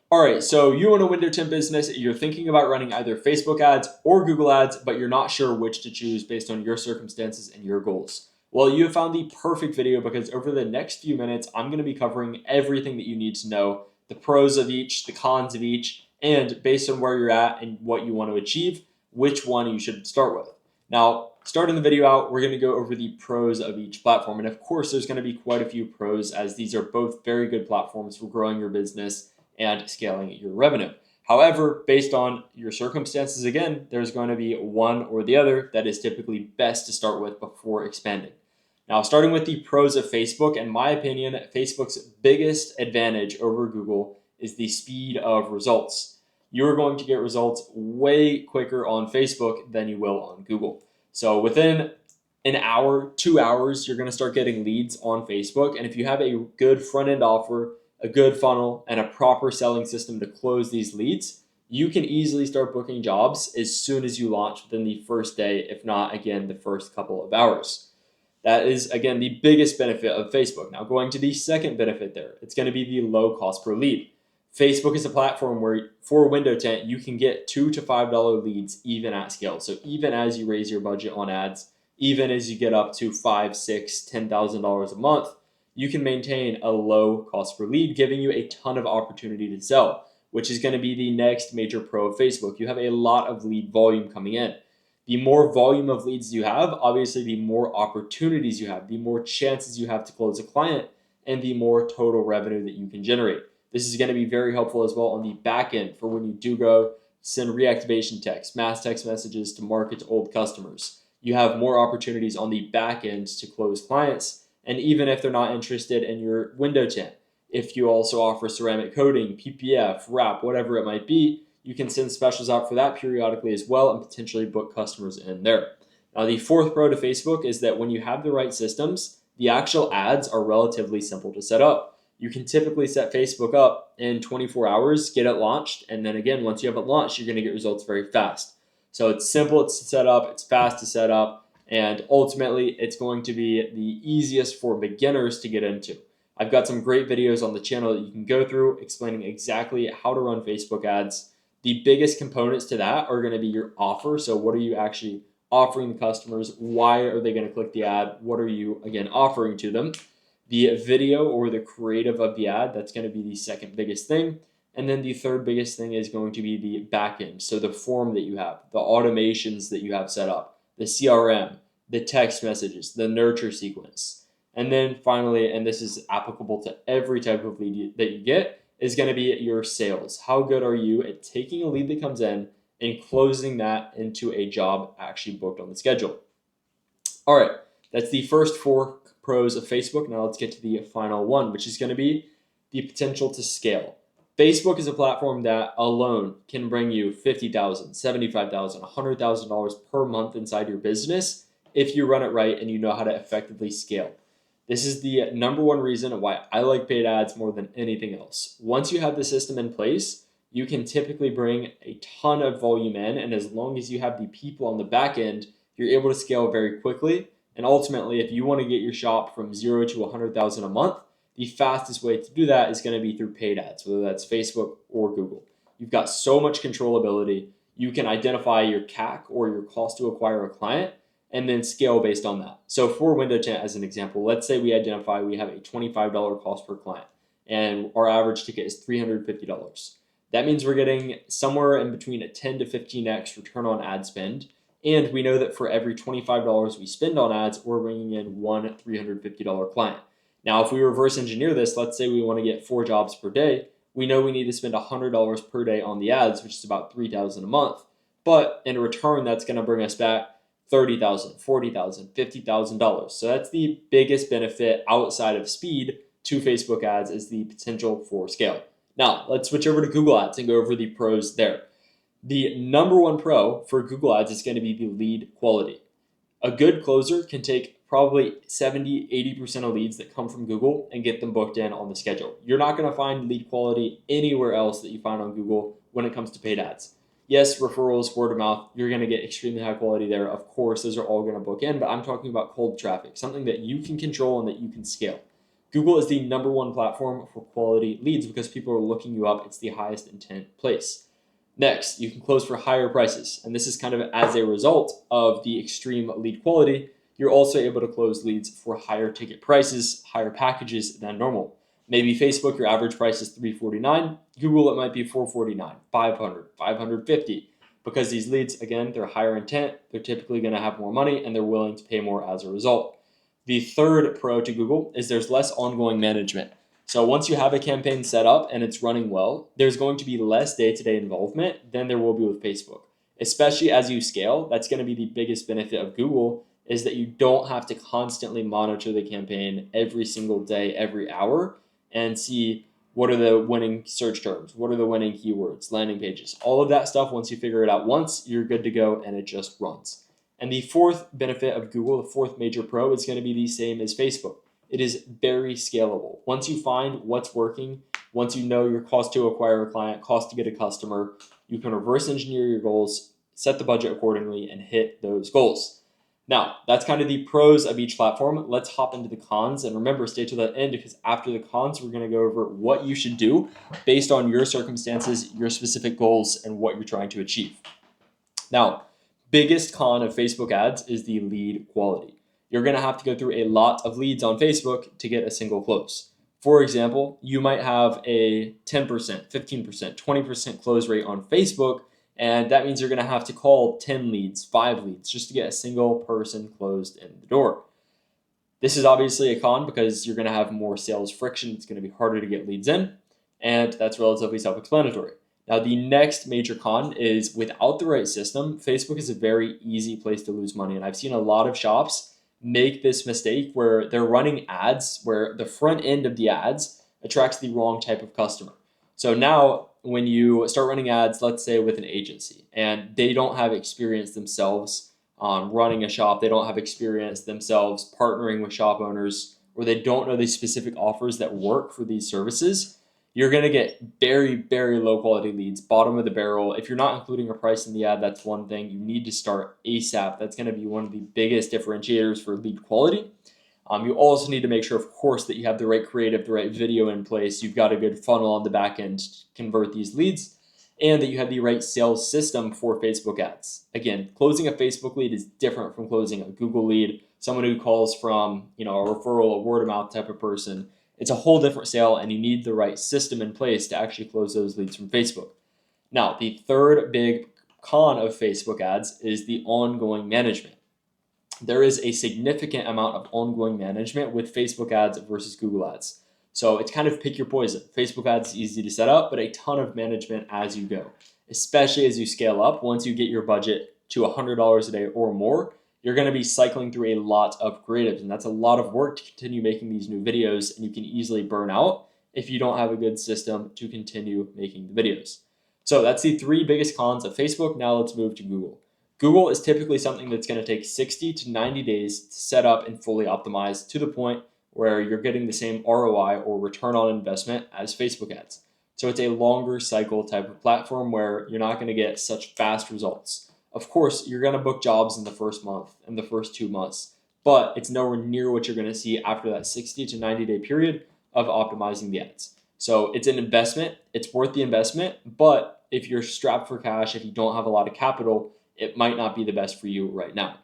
All right, so you own a window tint business. You're thinking about running either Facebook ads or Google ads, but you're not sure which to choose based on your circumstances and your goals. Well, you have found the perfect video because over the next few minutes, I'm going to be covering everything that you need to know, the pros of each, the cons of each, and based on where you're at and what you want to achieve, which one you should start with. Now, starting the video out, we're going to go over the pros of each platform. And of course, there's going to be quite a few pros as these are both very good platforms for growing your business and scaling your revenue. However, based on your circumstances, again, there's going to be one or the other that is typically best to start with before expanding. Now, starting with the pros of Facebook, in my opinion, Facebook's biggest advantage over Google is the speed of results. You're going to get results way quicker on Facebook than you will on Google. So within an hour, 2 hours, you're going to start getting leads on Facebook. And if you have a good front end offer, a good funnel, and a proper selling system to close these leads, you can easily start booking jobs as soon as you launch within the first day, if not, again, the first couple of hours. That is, again, the biggest benefit of Facebook. Now, going to the second benefit there, it's going to be the low cost per lead. Facebook is a platform where for window tint, you can get $2 to $5 leads even at scale. So even as you raise your budget on ads, even as you get up to $5, $6, $10,000 a month, you can maintain a low cost per lead, giving you a ton of opportunity to sell, which is going to be the next major pro of Facebook. You have a lot of lead volume coming in. The more volume of leads you have, obviously, the more opportunities you have, the more chances you have to close a client, and the more total revenue that you can generate. This is going to be very helpful as well on the back end for when you do go send reactivation texts, mass text messages to market to old customers. You have more opportunities on the back end to close clients. And even if they're not interested in your window tint, if you also offer ceramic coating, PPF, wrap, whatever it might be, you can send specials out for that periodically as well and potentially book customers in there. Now, the fourth pro to Facebook is that when you have the right systems, the actual ads are relatively simple to set up. You can typically set Facebook up in 24 hours, get it launched, and then again, once you have it launched, you're going to get results very fast. So it's simple to set up, it's fast to set up, and ultimately, it's going to be the easiest for beginners to get into. I've got some great videos on the channel that you can go through explaining exactly how to run Facebook ads. The biggest components to that are going to be your offer. So what are you actually offering the customers? Why are they going to click the ad? What are you, again, offering to them? The video or the creative of the ad, that's going to be the second biggest thing. And then the third biggest thing is going to be the backend. So the form that you have, the automations that you have set up, the CRM, the text messages, the nurture sequence. And then finally, and this is applicable to every type of lead that you get, is going to be your sales. How good are you at taking a lead that comes in and closing that into a job actually booked on the schedule? All right, that's the first four pros of Facebook. Now let's get to the final one, which is going to be the potential to scale. Facebook is a platform that alone can bring you $50,000, $75,000, $100,000 per month inside your business if you run it right and you know how to effectively scale. This is the number one reason why I like paid ads more than anything else. Once you have the system in place, you can typically bring a ton of volume in, and as long as you have the people on the back end, you're able to scale very quickly. And ultimately, if you want to get your shop from 0 to 100,000 a month, the fastest way to do that is going to be through paid ads, whether that's Facebook or Google. You've got so much controllability. You can identify your CAC or your cost to acquire a client and then scale based on that. So for window tint, as an example, let's say we identify we have a $25 cost per client and our average ticket is $350. That means we're getting somewhere in between a 10 to 15x return on ad spend. And we know that for every $25 we spend on ads, we're bringing in one $350 client. Now, if we reverse engineer this, let's say we want to get 4 jobs per day. We know we need to spend $100 per day on the ads, which is about $3,000 a month. But in return, that's going to bring us back $30,000, $40,000, $50,000. So that's the biggest benefit outside of speed to Facebook ads is the potential for scale. Now, let's switch over to Google Ads and go over the pros there. The number one pro for Google Ads is going to be the lead quality. A good closer can take probably 70, 80% of leads that come from Google and get them booked in on the schedule. You're not going to find lead quality anywhere else that you find on Google when it comes to paid ads. Yes, referrals, word of mouth, you're going to get extremely high quality there. Of course, those are all going to book in, but I'm talking about cold traffic, something that you can control and that you can scale. Google is the #1 platform for quality leads because people are looking you up. It's the highest intent place. Next, you can close for higher prices. And this is kind of as a result of the extreme lead quality. You're also able to close leads for higher ticket prices, higher packages than normal. Maybe Facebook, your average price is $349. Google, it might be $449, $500, $550. Because these leads, again, they're higher intent, they're typically going to have more money, and they're willing to pay more as a result. The third pro to Google is there's less ongoing management. So once you have a campaign set up and it's running well, there's going to be less day-to-day involvement than there will be with Facebook. Especially as you scale, that's going to be the biggest benefit of Google, is that you don't have to constantly monitor the campaign every single day, every hour, and see what are the winning search terms, what are the winning keywords, landing pages, all of that stuff. Once you figure it out once, you're good to go and it just runs. And the fourth benefit of Google, the fourth major pro, is going to be the same as Facebook. It is very scalable. Once you find what's working, once you know your cost to acquire a client, cost to get a customer, you can reverse engineer your goals, set the budget accordingly, and hit those goals. Now, that's kind of the pros of each platform. Let's hop into the cons. And remember, stay to the end because after the cons, we're going to go over what you should do based on your circumstances, your specific goals, and what you're trying to achieve. Now, biggest con of Facebook ads is the lead quality. You're going to have to go through a lot of leads on Facebook to get a single close. For example, you might have a 10%, 15%, 20% close rate on Facebook, and that means you're going to have to call 10 leads, 5 leads, just to get a single person closed in the door. This is obviously a con because you're going to have more sales friction. It's going to be harder to get leads in, and that's relatively self-explanatory. Now, the next major con is without the right system, Facebook is a very easy place to lose money. And I've seen a lot of shops make this mistake where they're running ads where the front end of the ads attracts the wrong type of customer. So now when you start running ads, let's say with an agency, and they don't have experience themselves running a shop, they don't have experience themselves partnering with shop owners, or they don't know the specific offers that work for these services, you're going to get very, very low quality leads, bottom of the barrel. If you're not including a price in the ad, that's one thing. You need to start ASAP. That's going to be one of the biggest differentiators for lead quality. You also need to make sure, of course, that you have the right creative, the right video in place. You've got a good funnel on the back end to convert these leads, and that you have the right sales system for Facebook ads. Again, closing a Facebook lead is different from closing a Google lead, someone who calls from, a referral, a word of mouth type of person. It's a whole different sale, and you need the right system in place to actually close those leads from Facebook. Now, the third big con of Facebook ads is the ongoing management. There is a significant amount of ongoing management with Facebook ads versus Google ads. So it's kind of pick your poison. Facebook ads is easy to set up, but a ton of management as you go, especially as you scale up. Once you get your budget to $100 a day or more, you're going to be cycling through a lot of creatives, and that's a lot of work to continue making these new videos, and you can easily burn out if you don't have a good system to continue making the videos. So that's the 3 biggest cons of Facebook. Now let's move to Google. Google is typically something that's going to take 60 to 90 days to set up and fully optimize to the point where you're getting the same ROI or return on investment as Facebook ads. So it's a longer cycle type of platform where you're not going to get such fast results. Of course, you're going to book jobs in the first month and the first 2 months, but it's nowhere near what you're going to see after that 60 to 90 day period of optimizing the ads. So it's an investment. It's worth the investment, but if you're strapped for cash, if you don't have a lot of capital, it might not be the best for you right now.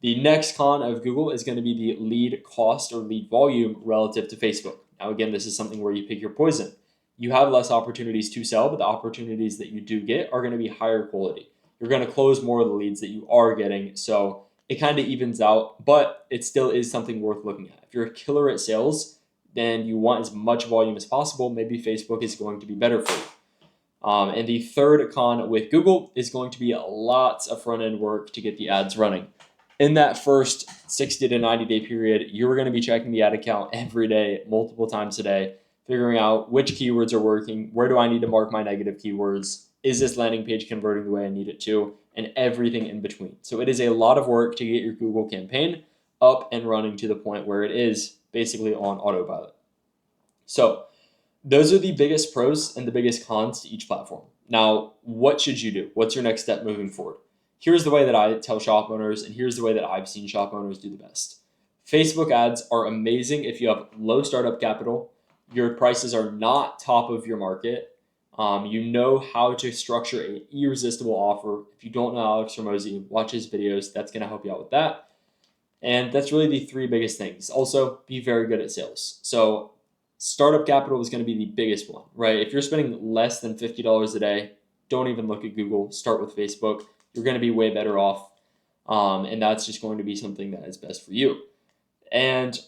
The next con of Google is going to be the lead cost or lead volume relative to Facebook. Now, again, this is something where you pick your poison. You have less opportunities to sell, but the opportunities that you do get are going to be higher quality. You're going to close more of the leads that you are getting, so it kind of evens out, but it still is something worth looking at. If you're a killer at sales, then you want as much volume as possible, maybe Facebook is going to be better for you. And the third con with Google is going to be lots of front-end work to get the ads running. In that first 60 to 90 day period, you're going to be checking the ad account every day, multiple times a day, figuring out which keywords are working, where do I need to mark my negative keywords, is this landing page converting the way I need it to, and everything in between. So it is a lot of work to get your Google campaign up and running to the point where it is basically on autopilot. So those are the biggest pros and the biggest cons to each platform. Now, what should you do? What's your next step moving forward? Here's the way that I tell shop owners, and here's the way that I've seen shop owners do the best. Facebook ads are amazing if you have low startup capital, your prices are not top of your market, you know how to structure an irresistible offer. If you don't know Alex Hormozi, watch his videos. That's going to help you out with that. And that's really the three biggest things. Also, be very good at sales. So startup capital is going to be the biggest one, right? If you're spending less than $50 a day, don't even look at Google. Start with Facebook. You're going to be way better off. And that's just going to be something that is best for you. And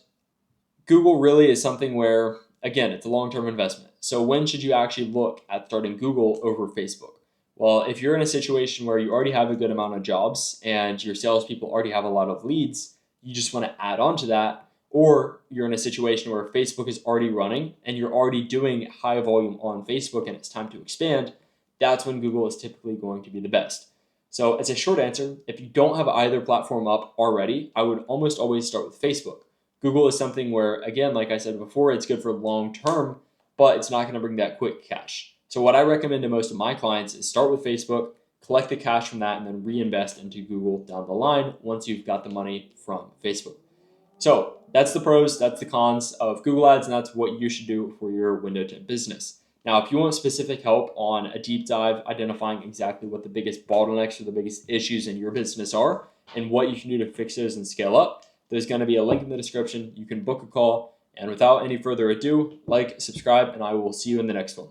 Google really is something where, again, it's a long-term investment. So when should you actually look at starting Google over Facebook? Well, if you're in a situation where you already have a good amount of jobs and your salespeople already have a lot of leads, you just want to add on to that, or you're in a situation where Facebook is already running and you're already doing high volume on Facebook and it's time to expand, that's when Google is typically going to be the best. So as a short answer, if you don't have either platform up already, I would almost always start with Facebook. Google is something where, again, like I said before, it's good for long term, but it's not going to bring that quick cash. So what I recommend to most of my clients is start with Facebook, collect the cash from that, and then reinvest into Google down the line once you've got the money from Facebook. So that's the pros, that's the cons of Google Ads, and that's what you should do for your window tint business. Now, if you want specific help on a deep dive, identifying exactly what the biggest bottlenecks or the biggest issues in your business are and what you can do to fix those and scale up, there's going to be a link in the description. You can book a call. And without any further ado, like, subscribe, and I will see you in the next one.